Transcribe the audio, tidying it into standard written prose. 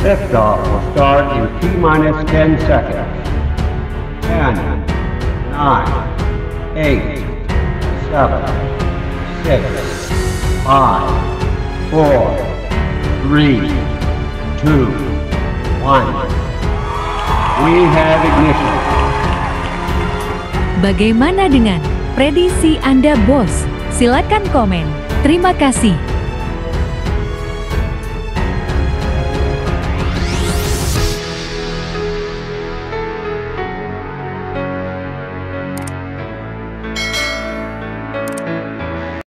Liftoff will start in T-minus 10 seconds. 10, 9, 8, 7, 6, 5, 4, 3, 2, 1. We have ignition. Bagaimana dengan prediksi Anda, Bos? Silakan komen. Terima kasih.